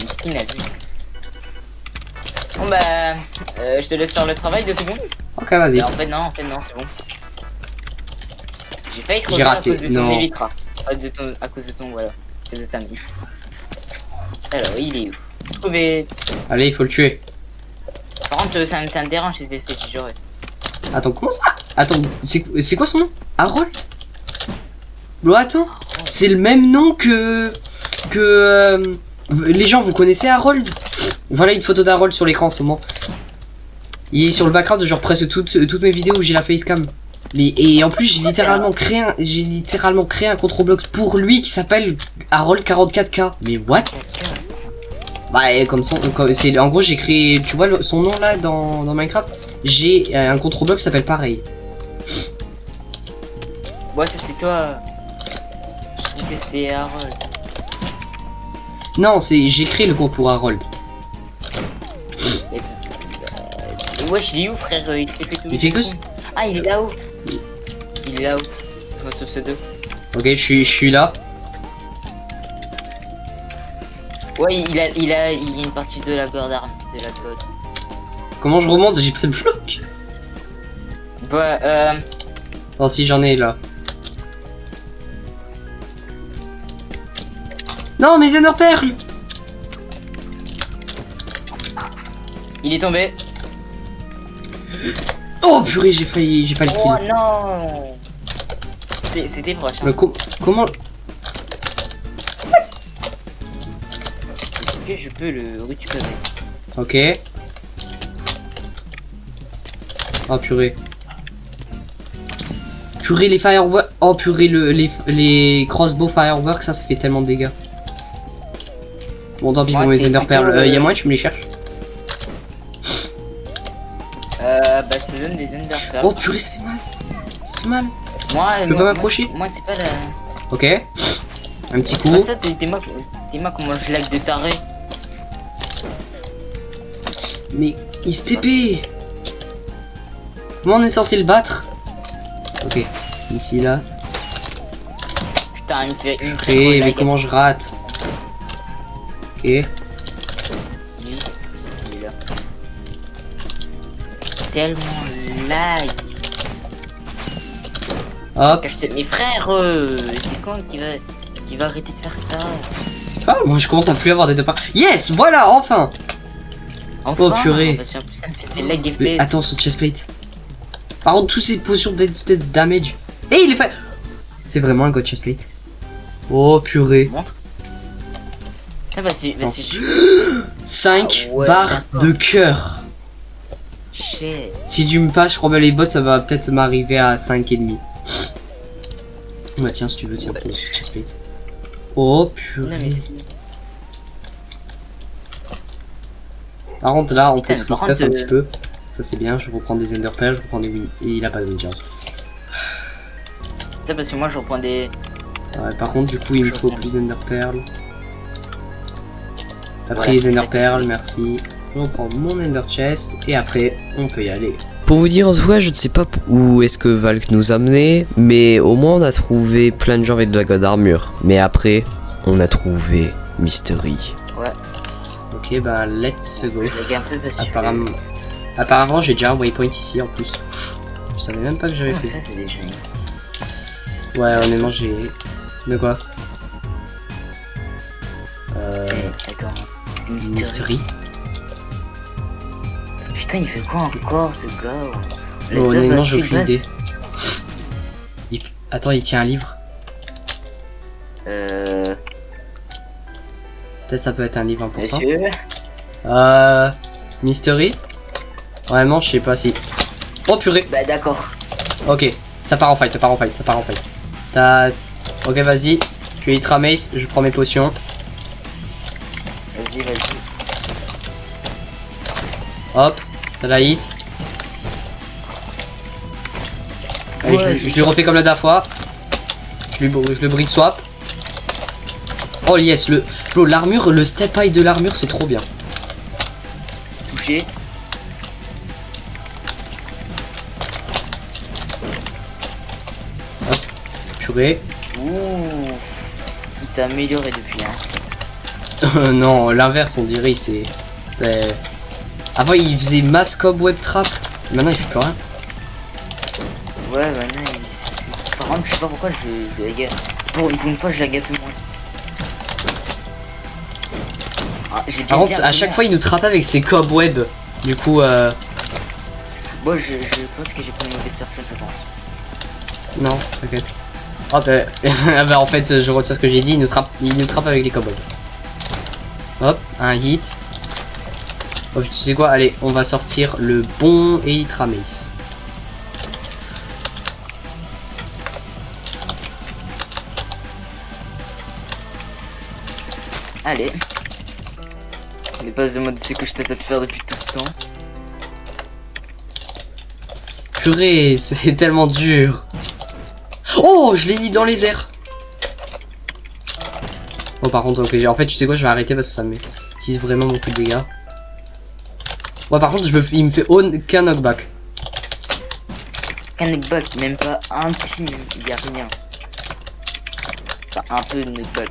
Miskin a vu. Bon bah, je te laisse faire le travail 2 secondes. Ok, vas-y. En fait non, c'est bon. J'ai failli J'ai crever à raté, cause de ton non. élytra. À cause de ton, voilà. À cause de ta mif. Alors, il est où? Trouvé. Allez, il faut le tuer. Par contre, ça me dérange ces effets, je jure. Attends, comment ça? Attends, c'est quoi son nom? Harold? Bon, attends, c'est le même nom que les gens, vous connaissez Harold? Voilà une photo d'Harold sur l'écran en ce moment. Il est sur le background de genre presque toutes mes vidéos où j'ai la facecam. Mais et en plus j'ai littéralement créé un control blocks pour lui qui s'appelle Harold 44K. Mais what? Bah comme c'est en gros j'ai créé, tu vois son nom là dans Minecraft, j'ai un control block qui s'appelle pareil. Ouais, ça c'est toi. C'est Harold. Non, j'ai créé le compte pour Harold. Wesh, il est où, frère? Il fait que tout. Il fait que Ah, il est là-haut. Il est là-haut. Sur ce deux. Ok, je suis là. Ouais, il y a une partie de la garde arme, de la code. Comment je remonte? J'ai pas de bloc. Bah, Attends, si j'en ai là. Non, mes Ender Perles! il est tombé. Oh purée, j'ai pas le Oh kill. non! C'était proche. Hein. Mais comment? Est-ce que je peux le récupérer? Ok. Oh purée. Purée les fireworks. Oh purée les crossbow fireworks, ça fait tellement de dégâts. Bon tant pis pour mes Ender Pearls. Y'a moyen que tu me les cherches? Bah je te donne des Ender Pearls. Oh purée ça fait mal. Ça fait mal. Moi, Je peux pas m'approcher? Moi c'est pas la... Ok. Un petit coup. Pas ça, t'es-moi comment je lag de taré. Mais il se TP. Comment on est censé le battre? Ok. Ici là. Putain, il me fait une Purée, mais comment je rate? Ok. Il est là. Tellement lag. Hop. Mes frères, c'est quand qui va arrêter de faire ça? C'est pas, moi je commence à plus avoir des deux parts. Yes, voilà, enfin. Enfin, Oh purée. parce qu'en plus ça me fait des lag Mais FPS. attends, son chestplate. Par contre, tous ces potions dead state damage. Et il est fait. C'est vraiment un god chestplate. Oh purée. Ça va, c'est juste. 5 Ah ouais, barres d'accord. de cœur. Shit. Si tu me passes, je crois que les bots, ça va peut-être m'arriver à 5,5. Bah tiens, si tu veux, tiens, pour ce chestplate. Oh Non, mais purée. Par contre, là, on peut se par stuff contre, un petit peu. Ça, c'est bien. Je reprends des Ender Pearls, je reprends des win. Et il a pas de Wingers. ça parce que moi je reprends des. Ouais, par contre, du coup, il me faut plus d'Ender Pearls. T'as Ouais, pris les c'est Ender ça. Pearls, merci. On prend mon Ender Chest et après, on peut y aller. Pour vous dire, en tout cas, je ne sais pas où est-ce que Valk nous a mené, mais au moins on a trouvé plein de gens avec de la god armure. Mais après, on a trouvé Mystery. Ok, bah, let's go. Je lag un peu parce que. Apparemment, j'ai déjà un waypoint ici en plus. Je savais même pas que j'avais Oh, fait. ça c'est déjà. Ouais, honnêtement, j'ai. De quoi? Attends. C'est Mystery. Mystery. Putain, il fait quoi encore ce gars? Oh, honnêtement, j'ai aucune idée. Attends, il tient un livre. Peut-être ça peut être un livre important. Monsieur. Mystery. Vraiment, je sais pas si. Oh purée. Bah d'accord. Ok, ça part en fight. T'as. Ok, vas-y. Tu es Ultra Mace, je prends mes potions. Vas-y. Hop, ça la hit. Allez, Ouais, je lui refais comme la dernière fois. Je le brick swap. Oh yes, l'armure, le step high de l'armure, c'est trop bien. Touché. Purée. Ouh. Il s'est amélioré depuis hein. Non, l'inverse, on dirait, c'est. Avant, il faisait mass cobweb trap. Maintenant, il fait plus rien. Ouais, bah non. Par contre, je sais pas pourquoi je lag. Pour une fois, je lag un peu moins. Ah, j'ai bien Par contre, dit à chaque fois, il nous trappe avec ses cobwebs. Du coup, Bon, je pense que j'ai pris une mauvaise personne, je pense. non, t'inquiète. Oh bah, ah bah, en fait, je retire ce que j'ai dit, il nous trappe avec les cowboys. Hop, un hit. Oh, tu sais quoi, allez, on va sortir le bon Elytra Mace. Allez. Mais pas de mode, c'est que je t'ai fait faire depuis tout ce temps. Purée, c'est tellement dur. Oh, je l'ai mis dans les airs. Oh, par contre, ok, en fait, tu sais quoi, je vais arrêter parce que ça me met vraiment beaucoup de dégâts. Ouais, par contre, il me fait aucun knockback. Un knockback, même pas un petit, il y a rien. Enfin, un peu de knockback.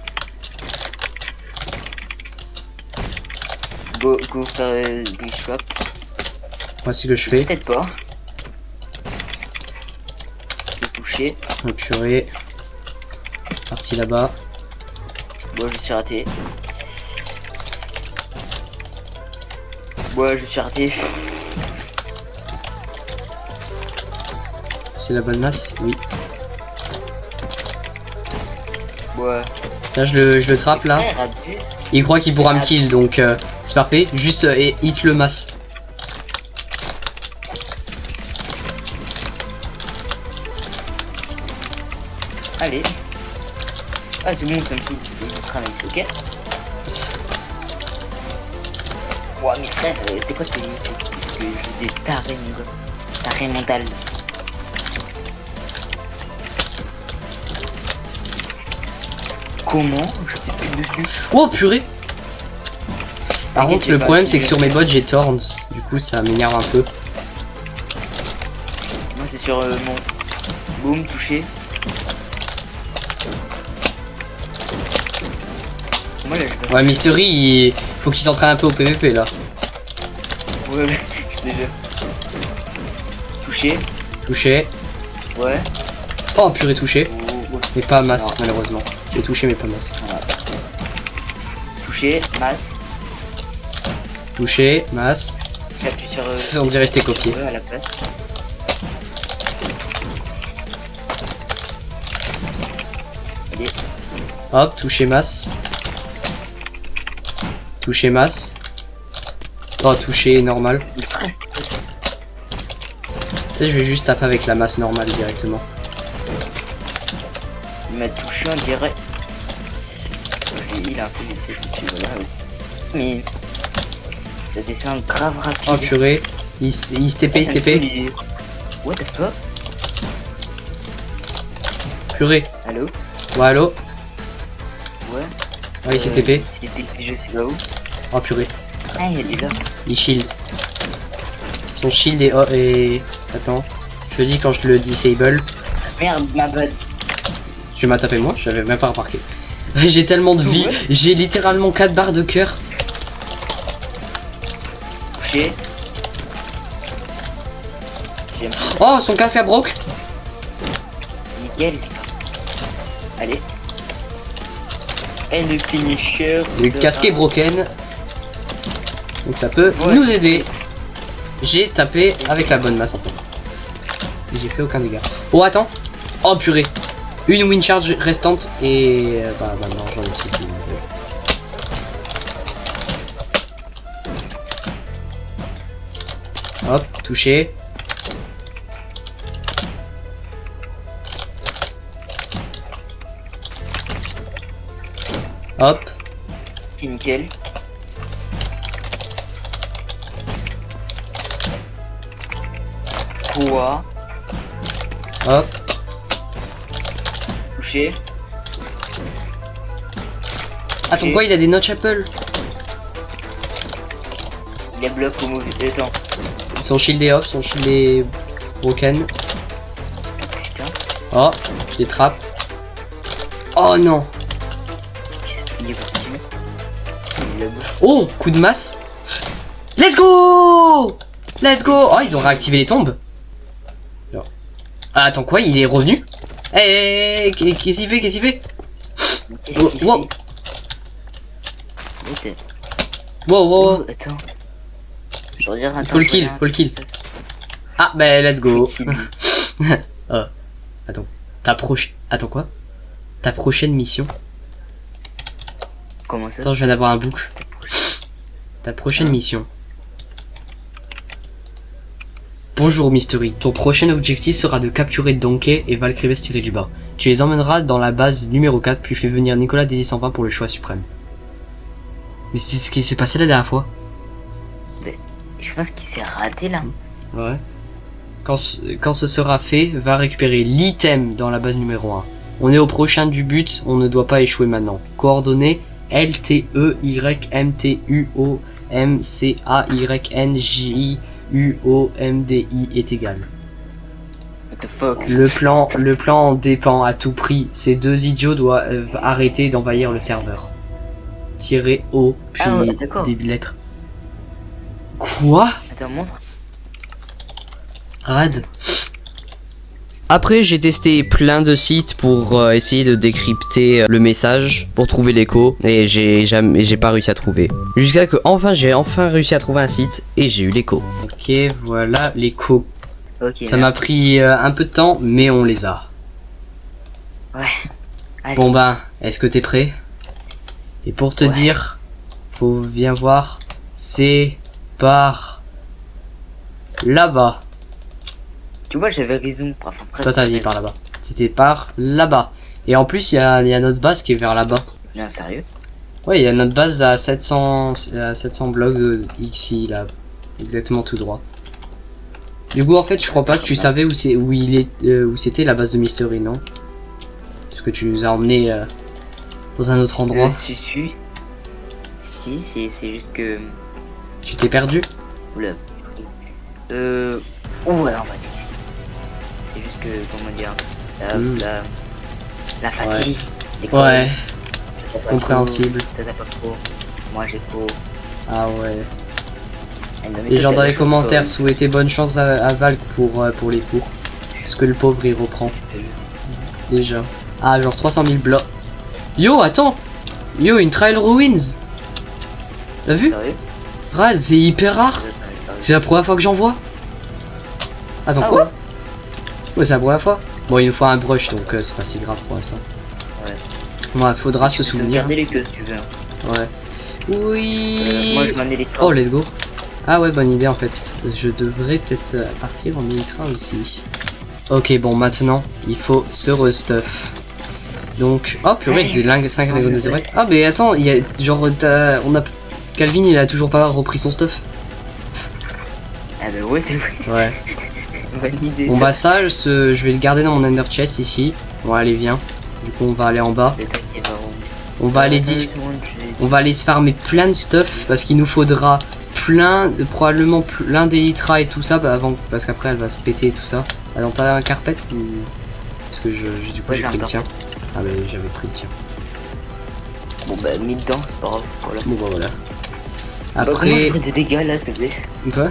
Go faire des swap. Voici ce que je fais. Peut-être pas. Je vais toucher. Oh, purée. Parti là-bas. Bon, je suis raté. Ouais, je suis raté. C'est la bonne masse? Oui. Ouais. Là, je le trappe là. Frère, abuse. Il croit qu'il pourra me kill, donc c'est parfait. Juste hit le masse. Allez. Ah, c'est bon, ça me fout. Je travaille, ok. Ouais, mais frère, c'est quoi c'est que j'ai des tarés, mon gars. Tarés mental. Comment je fais plus dessus? Oh purée! Par T'inquiète, contre, j'ai le pas problème c'est que activé. sur mes bots j'ai Thorns. Du coup, ça m'énerve un peu. Moi, c'est sur mon. Boum, touché. Moi, là, je vais. Ouais, Mystery, faut qu'il s'entraîne un peu au PVP là. Ouais, ouais, je déjà. Touché. Touché. Ouais. Oh purée, touché. Ouais. Mais pas masse, Non. malheureusement. J'ai touché, mais pas masse. Voilà. Touché, masse. Touché, masse. J'appuie sur. On dirait que je t'ai copié. Ouais, à la place. Allez. Hop, touché, masse. Touché, masse. Oh, touché, normal. Il reste. Peut-être je vais juste taper avec la masse normale directement. Il m'a touché, on dirait. Il a un peu laissé dessus, voilà. Mais. Ça descend grave rapide. Oh purée. Il se TP, il se TP. What the fuck? Purée. Allô? Ouais, allô? Ouais. Ouais, il s'est TP. C'est TP, je sais pas où. Oh purée. Ah, il est là. Il shield. Son shield est... Attends. Je te dis quand je le disable. Merde, ma bad. Tu m'as tapé moi, j'avais même pas remarqué. J'ai tellement de vie. Ouais. J'ai littéralement 4 barres de cœur. Touché. J'aime. Oh, son casque a broke. Nickel. Allez. Et le finisher. Le sera- casque est broken. Donc ça peut Ouais. nous aider. J'ai tapé avec la bonne masse en fait. J'ai fait aucun dégât. Oh attends. Oh purée. Une win charge restante et... Bah non, j'en ai aussi. Hop, touché. Hop. Nickel. Quoi? Hop. Touché. Attends, quoi, il a des notch apple. Il a bloqué au mauvais temps. Son shield est off, son shield est broken. Putain. Oh, je les trappe. Oh non. Il est parti. Il a bloqué. Oh, coup de masse. Let's go. Let's go. Oh, ils ont réactivé les tombes. Non. Ah, attends, quoi, il est revenu. Eh, qu'est-ce qu'il fait, qu'est-ce qu'il fait? Qu'est-ce Oh, qu'il wow. fait? Wow, wow, wow. Oh, attends. Pour dire, attends, Faut le kill, faut le kill. Ah, bah, let's go. Oh. Attends. Attends, quoi? Ta prochaine mission? Comment ça? Attends, je viens d'avoir un bouc. Ta prochaine mission. Bonjour Mystery, ton prochain objectif sera de capturer Donkey et Valkyrie tirés du bas. Tu les emmèneras dans la base numéro 4 puis fais venir Nicolas DD120 pour le choix suprême. Mais c'est ce qui s'est passé la dernière fois. Je pense qu'il s'est raté là. Ouais. Quand ce sera fait, va récupérer l'item dans la base numéro 1. On est au prochain du but, on ne doit pas échouer maintenant. Coordonnées LTEYMTUOMCAYNJUOMDI est égal. What the fuck? Le plan dépend à tout prix. Ces deux idiots doivent arrêter d'envahir le serveur. Tirer O, puis Ah ouais, d'accord. des lettres. Quoi? Attends, montre. Rad. Après, j'ai testé plein de sites pour essayer de décrypter le message pour trouver l'écho et j'ai pas réussi à trouver. Jusqu'à que j'ai enfin réussi à trouver un site et j'ai eu l'écho. Ok, voilà l'écho. Ok. Ça m'a merci. pris un peu de temps, mais on les a. Ouais. Allez. Bon ben, est-ce que t'es prêt? Et pour te Ouais. dire, faut bien voir, c'est par là-bas. Tu vois, j'avais raison. Enfin, presque Toi t'as dit raison. par là-bas. C'était par là-bas. Et en plus, il y a notre base qui est vers là-bas. Non, sérieux? Ouais, il y a notre base à 700 blocs ici, là. Exactement tout droit. Du coup, en fait, je crois pas que tu savais où c'était la base de Mystery, non? Parce que tu nous as emmené dans un autre endroit. Si, c'est juste que. Tu t'es perdu? Oula. Ouais, on va dire. C'est juste que, comment dire, la fatigue. l'école, Ouais, t'as c'est pas compréhensible. trop, t'as pas trop. Moi j'ai trop. Ah ouais. Elle me met Les gens tout dans à les la chose, commentaires toi. souhaitaient bonne chance à Valk pour les cours. Parce que le pauvre il reprend. Déjà. Ah, genre 300 000 blocs. Yo, attends! Yo, une Trial Ruins! T'as vu? Sérieux? Rad, c'est hyper rare! C'est la première fois que j'en vois! Attends, Ah quoi? ouais. Ouais, c'est la première fois. Bon, il nous faut un brush donc c'est pas si grave pour l'instant. Ouais. Ouais, faudra se souvenir. Regardez les queues si tu veux. Ouais. Oui! Moi je m'en ai les Oh, let's go! Ah ouais, bonne idée en fait. Je devrais peut-être partir en Elytra aussi. Ok, bon, maintenant, il faut se restuff. Donc, oh purée, des lingues 5 Dragon de Zébrette. Ah, mais attends, il y a genre, Calvin, il a toujours pas repris son stuff. Ah bah ouais, c'est vrai. Ouais. Bonne idée. Bon, bah, ça, je vais le garder dans mon Ender Chest ici. Bon, allez, viens. Du coup, on va aller en bas. C'est toi qui vas On va aller on va aller se farmer plein de stuff parce qu'il nous faudra probablement plein d'Elytra et tout ça bah, avant, parce qu'après elle va se péter et tout ça. Ah non, t'as un carpet ou... Parce que du coup Ouais, j'ai j'ai pris un le tien. Ah bah j'avais pris le tien. Bon bah mis dedans, c'est pas grave. Voilà. Bon bah voilà. Bah, comment Après... je ferais des dégâts là, s'il te plaît? Quoi?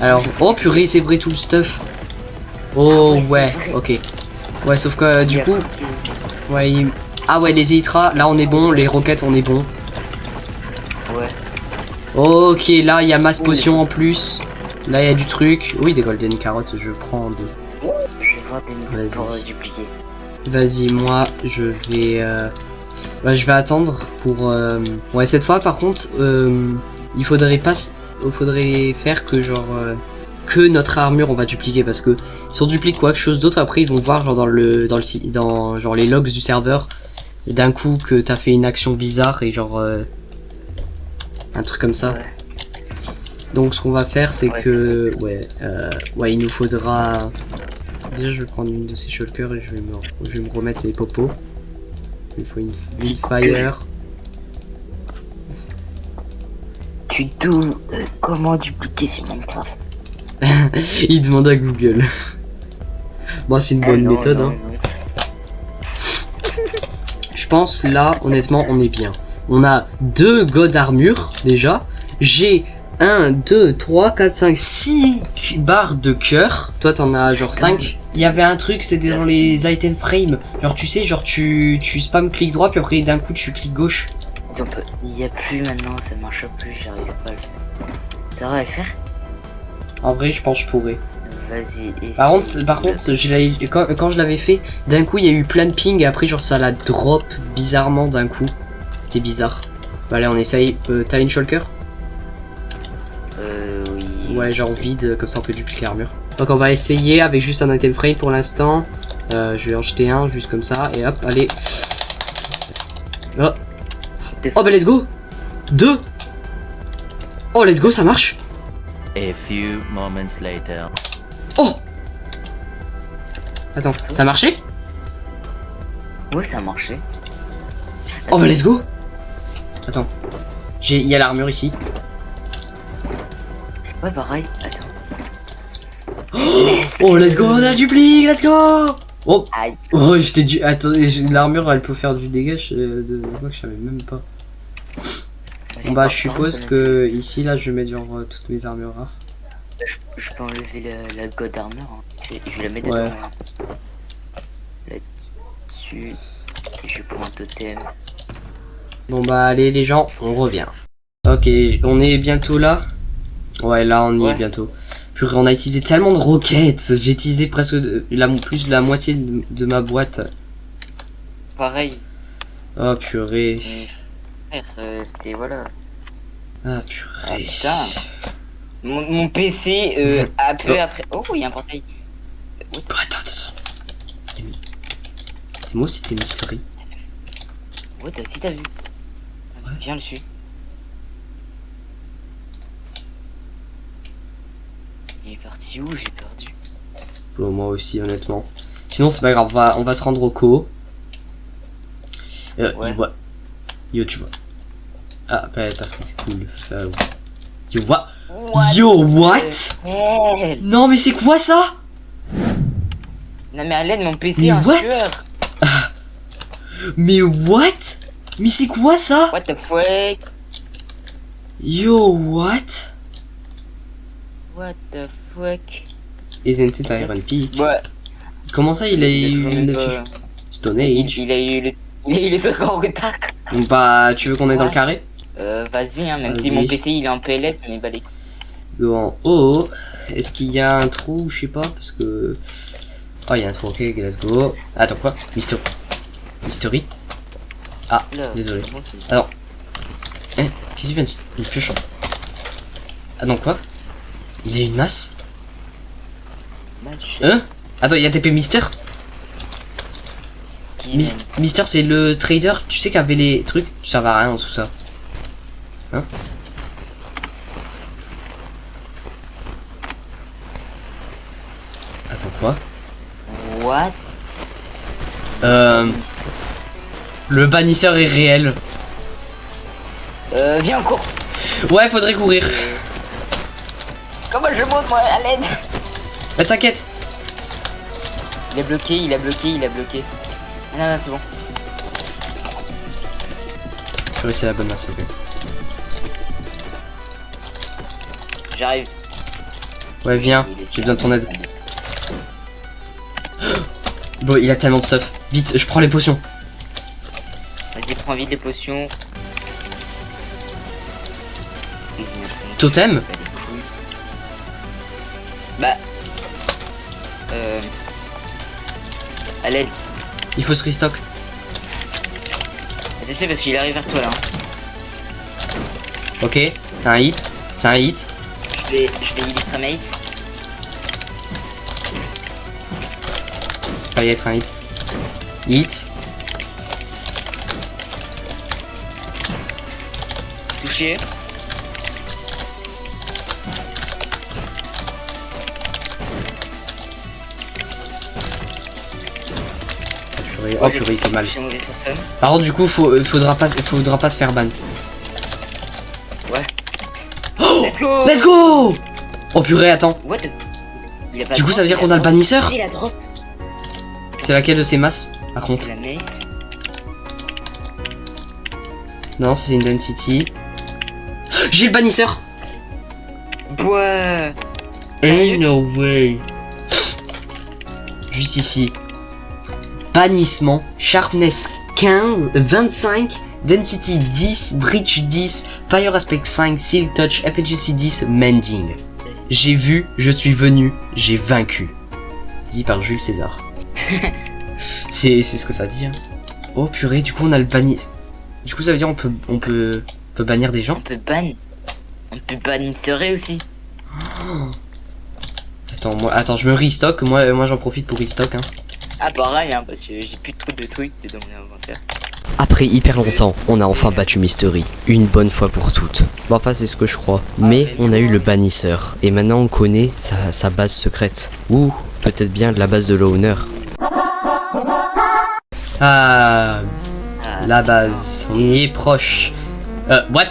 Alors, oh purée, c'est vrai tout le stuff. Oh ouais, ok. Ouais, sauf que du coup... Ouais, ah ouais, les Elytra, là on est bon, les roquettes on est bon. Ouais. Ok, là il y a masse potion en plus. Là il y a du truc. Oui, des golden carottes, je prends deux. Je vais voir des Vas-y. pour dupliquer. Vas-y, moi je vais bah, je vais attendre pour ouais, cette fois par contre il faudrait faire que genre que notre armure on va dupliquer parce que si on duplique quelque chose d'autre après ils vont voir genre dans genre les logs du serveur d'un coup que t'as fait une action bizarre et genre un truc comme ça. Ouais. Donc ce qu'on va faire c'est Ouais, que ouais il nous faudra déjà je vais prendre une de ces shulkers et je vais me remettre les popos. Il me faut une fire. Tu dois comment dupliquer sur Minecraft? Il demande à Google. Bon, c'est une bonne méthode. Hein. Je pense là, honnêtement, on est bien. On a 2 god armure déjà. J'ai 1, 2, 3, 4, 5, 6 barres de cœur. Toi, t'en as genre 5. Il y avait un truc, c'était dans les item frame. Genre, tu sais, genre tu spam clic droit, puis après d'un coup tu cliques gauche. Il y a plus maintenant, ça marche plus, j'arrive pas à le faire. Ça va le faire? En vrai, je pense que je pourrais. Vas-y, essaye. Par contre, quand je l'avais fait, d'un coup il y a eu plein de ping et après genre ça la drop bizarrement d'un coup. C'était bizarre. Bah allez on essaye. T'as une shulker? Oui. Ouais genre vide, comme ça on peut dupliquer l'armure. Donc on va essayer avec juste un item frame pour l'instant. Je vais en jeter un juste comme ça et hop, allez. Oh, oh bah let's go. 2. Oh let's go, ça marche. A few moments later. Oh. Attends, ça a marché? Ouais, ça a marché. Oh bah let's go. Attends. Il y a l'armure ici. Ouais, pareil. Attends. Oh let's go, on a duplique, let's go. Oh, Aïe. oh je t'ai dit. Attends, l'armure elle peut faire du dégât de quoi que je savais même pas. Bon bah je suppose que ici là je vais mettre genre toutes mes armures rares. Je peux enlever la god armor. Hein. Je la mets Ouais. dedans. Hein. Là-dessus. Et je prends un totem. Bon bah allez les gens, on revient. Ok, on est bientôt là. Ouais là on y est bientôt. Purée, on a utilisé tellement de roquettes. J'ai utilisé presque plus de la moitié de ma boîte. Pareil. Oh purée. Mais frère, c'était voilà. Ah Ah, purée. putain. Mon PC un peu après. Oh, il y a un portail. Oh, attends. C'est moi c'était Mystery. Ouais, toi aussi t'as vu. Ouais. Viens dessus. Il est parti où? J'ai perdu. Bon, moi aussi honnêtement. Sinon c'est pas grave, on va se rendre au co. Ouais. Yo tu vois. Ah bah t'as fait c'est cool. Yo what? Yo what? Hell. Non mais c'est quoi ça? Non mais à l'aide mon PC Mais est un what? tueur. Mais what? Mais c'est quoi ça? What the fuck? Yo what? What the fuck? Isn't it Iron Peak? Ouais. Comment ça il a eu toujours une même pas- Stone Age? Il a eu le truc en retard. Bah tu veux qu'on est dans le carré? Vas-y hein, même si Vas-y. mon PC il est en PLS mais balai. Go en haut. Est-ce qu'il y a un trou? Je sais pas parce que. Oh il y a un trou, ok let's go. Attends quoi? Mystery? Ah désolé. Attends. Hein? Qu'est-ce qu'il vient de... Une pioche. Ah non quoi? Il a une masse? Hein? Attends, il y a TP Mister? Mister c'est le trader, tu sais qu'avait les trucs, ça va à rien en dessous ça. Hein? Attends quoi? What? Le bannisseur est réel. Viens on court. Ouais, faudrait courir. Comment je monte moi à l'aide? Bah t'inquiète. Il a bloqué. Ah, non, c'est bon. Je vais essayer la bonne masse, ok. J'arrive. Ouais, viens, j'ai besoin de ton aide. Bon, il a tellement de stuff. Vite, je prends les potions. Vas-y, prends vite les potions. Totem? Bah. À l'aide. Il faut se restock. Attention parce qu'il arrive vers toi là. Hein. Ok, c'est un hit. C'est un hit. Je vais illustrer Mace. C'est pas y être un hit. Hit. Touché. Oh purée, il fait mal. Touché mauvaise personne. Par contre, du coup, faudra pas se faire ban. Ouais. Oh, Let's go. let's go! Oh purée, attends. What the... Il a pas Du coup, drop, ça veut dire il qu'on a le drop. bannisseur? Il a drop. C'est laquelle de ces masses, par contre? C'est la Mace. Non, c'est une density. J'ai le bannisseur! Ouais. Ain't no way. Juste ici. Bannissement, sharpness 15, 25, Density 10, Bridge 10, Fire Aspect 5, Seal Touch, FHC 10, Mending. J'ai vu, je suis venu, j'ai vaincu. Dit par Jules César. C'est ce que ça dit. Hein. Oh purée, du coup on a le banni. Du coup ça veut dire on peut bannir des gens. On peut ban Mystery aussi. Oh. Attends, je me restock. Moi j'en profite pour restock. Hein. Ah pareil, hein, parce que j'ai plus trop de trucs dans mon inventaire. Après hyper longtemps, on a enfin battu Mystery, une bonne fois pour toutes. Bon, enfin c'est ce que je crois. Mais on a eu le bannisseur, et maintenant on connaît sa base secrète. Ou peut-être bien la base de l'owner. Ah, la base, on y est proche. What?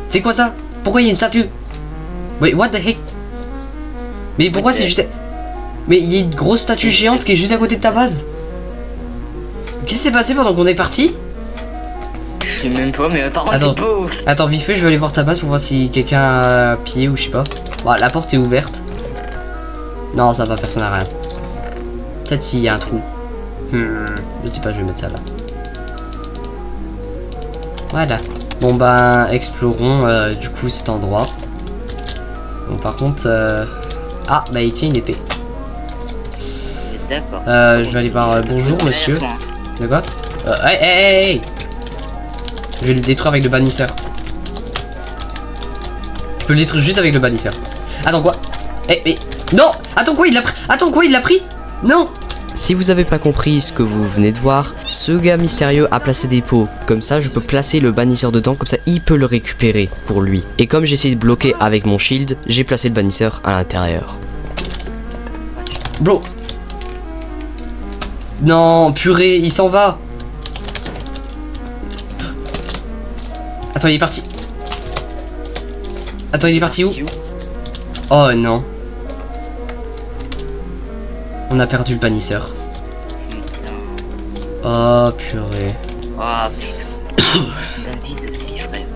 C'est quoi ça? Pourquoi il y a une statue? Wait, what the heck? Mais pourquoi c'est juste... Mais il y a une grosse statue géante qui est juste à côté de ta base. Qu'est-ce qui s'est passé pendant qu'on est parti? Je sais même pas, mais par contre c'est beau. Attends, vite fait, je vais aller voir ta base pour voir si quelqu'un a pillé ou je sais pas. Bon, la porte est ouverte. Non, ça va, personne n'a rien. Peut-être s'il y a un trou. Je sais pas, je vais mettre ça là. Voilà. Bon bah, explorons du coup cet endroit. Bon, par contre... Ah, bah il tient une épée. D'accord. Je vais aller voir... bonjour monsieur. De quoi? Hey. Je vais le détruire avec le bannisseur. Je peux le détruire juste avec le bannisseur. Attends quoi? Mais... Non! Attends quoi, il l'a pris? Attends quoi, il l'a pris? Non! Si vous avez pas compris ce que vous venez de voir, ce gars mystérieux a placé des pots. Comme ça, je peux placer le bannisseur dedans, comme ça il peut le récupérer pour lui. Et comme j'ai essayé de bloquer avec mon shield, j'ai placé le bannisseur à l'intérieur. Bro! Non, purée, il s'en va! Attends, il est parti. Attends, il est parti où? Oh non. On a perdu le bannisseur. Oh purée. Oh putain. D'indice aussi, frère.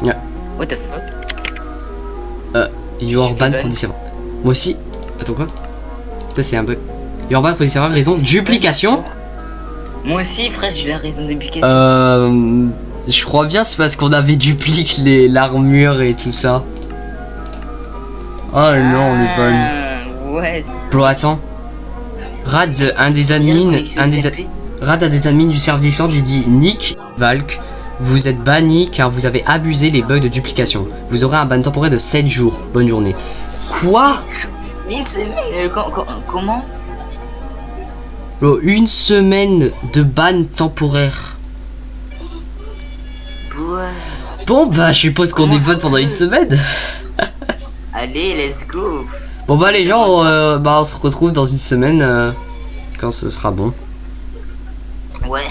Yeah. What the fuck? You are banned from this server. Moi aussi. Attends quoi? Ça c'est un bug. You are banned from this server, raison duplication. Moi aussi, frère, j'ai la raison de duplication. Je crois bien c'est parce qu'on avait dupliqué l'armure et tout ça. Oh non, on est ban. Ouais. Bro, attends. Rad, un des admins du serveur Discord, il dit Nick, Valk, vous êtes banni car vous avez abusé les bugs de duplication. Vous aurez un ban temporaire de 7 jours. Bonne journée. Quoi? Une semaine? Comment? Bro, une semaine de ban temporaire. Ouais. Bon bah je suppose qu'on est ban pendant une semaine. Allez, let's go. Bon bah les gens, on se retrouve dans une semaine quand ce sera bon. Ouais.